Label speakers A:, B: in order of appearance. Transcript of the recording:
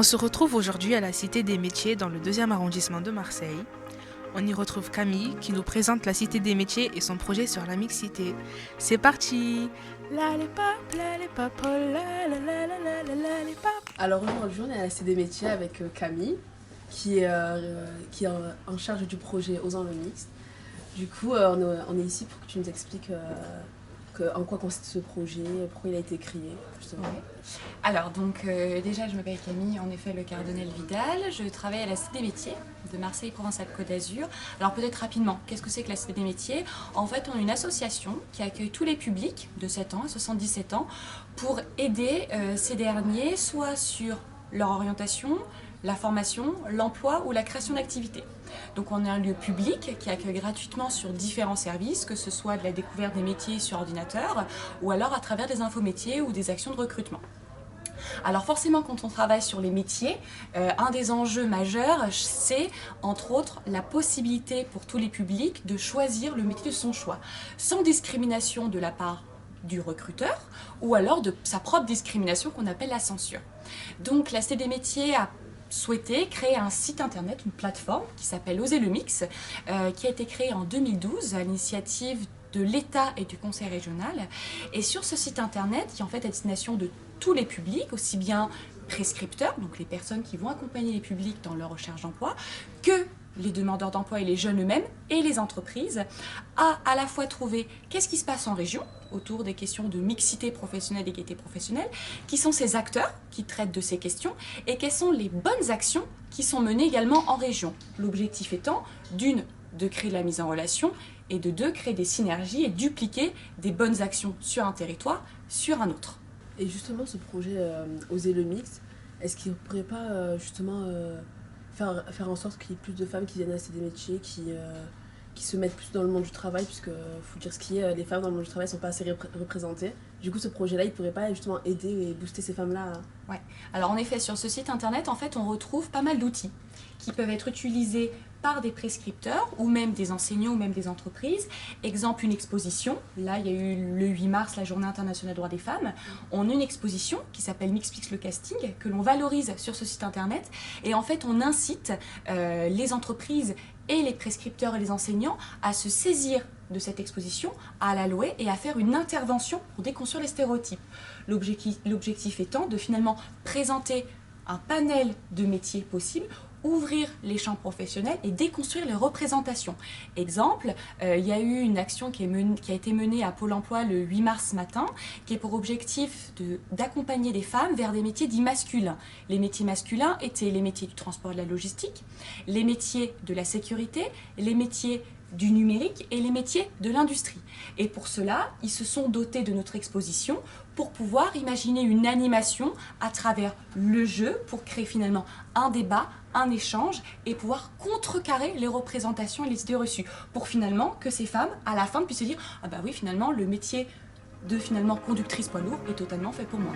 A: On se retrouve aujourd'hui à la Cité des Métiers dans le 2e arrondissement de Marseille. On y retrouve Camille qui nous présente la Cité des Métiers et son projet sur la mixité. C'est parti!
B: Alors aujourd'hui on est à la Cité des Métiers avec Camille qui est en charge du projet Osons le mixte. Du coup on est ici pour que tu nous expliques en quoi consiste ce projet, pourquoi il a été créé justement.
C: Ouais. Alors donc déjà je m'appelle Camille, en effet le Cardinal Vidal, je travaille à la Cité des Métiers de Marseille Provence-Alpes-Côte d'Azur. Alors peut-être rapidement, qu'est-ce que c'est que la Cité des Métiers? En fait on est une association qui accueille tous les publics de 7 ans à 77 ans pour aider ces derniers soit sur leur orientation, la formation, l'emploi ou la création d'activités. Donc on est un lieu public qui accueille gratuitement sur différents services, que ce soit de la découverte des métiers sur ordinateur ou alors à travers des infométiers ou des actions de recrutement. Alors forcément quand on travaille sur les métiers, un des enjeux majeurs c'est entre autres la possibilité pour tous les publics de choisir le métier de son choix, sans discrimination de la part du recruteur ou alors de sa propre discrimination qu'on appelle la censure. Donc la Cité des Métiers a souhaité créer un site internet, une plateforme qui s'appelle Oser le Mix, qui a été créée en 2012 à l'initiative de l'État et du Conseil régional. Et sur ce site internet, qui est en fait à destination de tous les publics, aussi bien prescripteurs, donc les personnes qui vont accompagner les publics dans leur recherche d'emploi, que les demandeurs d'emploi et les jeunes eux-mêmes et les entreprises, à la fois trouver qu'est-ce qui se passe en région autour des questions de mixité professionnelle, d'égalité professionnelle, qui sont ces acteurs qui traitent de ces questions et quelles sont les bonnes actions qui sont menées également en région. L'objectif étant d'une, de créer de la mise en relation et de deux, créer des synergies et dupliquer des bonnes actions sur un territoire, sur un autre.
B: Et justement ce projet Oser le mixte, est-ce qu'il ne pourrait pas justement faire en sorte qu'il y ait plus de femmes qui viennent à la Cité des Métiers, qui se mettent plus dans le monde du travail, puisque faut dire ce qui est, les femmes dans le monde du travail ne sont pas assez représentées. Du coup, ce projet-là, il pourrait pas justement aider et booster ces femmes-là.
C: Ouais. Alors en effet, sur ce site internet, en fait, on retrouve pas mal d'outils qui peuvent être utilisés par des prescripteurs ou même des enseignants ou même des entreprises. Exemple, une exposition. Là, il y a eu le 8 mars, la Journée internationale des droits des femmes. On a une exposition qui s'appelle Mixpix le casting, que l'on valorise sur ce site internet. Et en fait, on incite les entreprises et les prescripteurs et les enseignants à se saisir de cette exposition, à la louer et à faire une intervention pour déconstruire les stéréotypes. L'objectif étant de finalement présenter un panel de métiers possibles, ouvrir les champs professionnels et déconstruire les représentations. Exemple, il y a eu une action qui a été menée à Pôle emploi le 8 mars matin, qui est pour objectif d'accompagner des femmes vers des métiers dits masculins. Les métiers masculins étaient les métiers du transport et de la logistique, les métiers de la sécurité, les métiers du numérique et les métiers de l'industrie. Et pour cela, ils se sont dotés de notre exposition pour pouvoir imaginer une animation à travers le jeu pour créer finalement un débat, un échange et pouvoir contrecarrer les représentations et les idées reçues pour finalement que ces femmes, à la fin, puissent se dire « Ah bah oui, finalement, le métier de conductrice poids lourd est totalement fait pour moi ».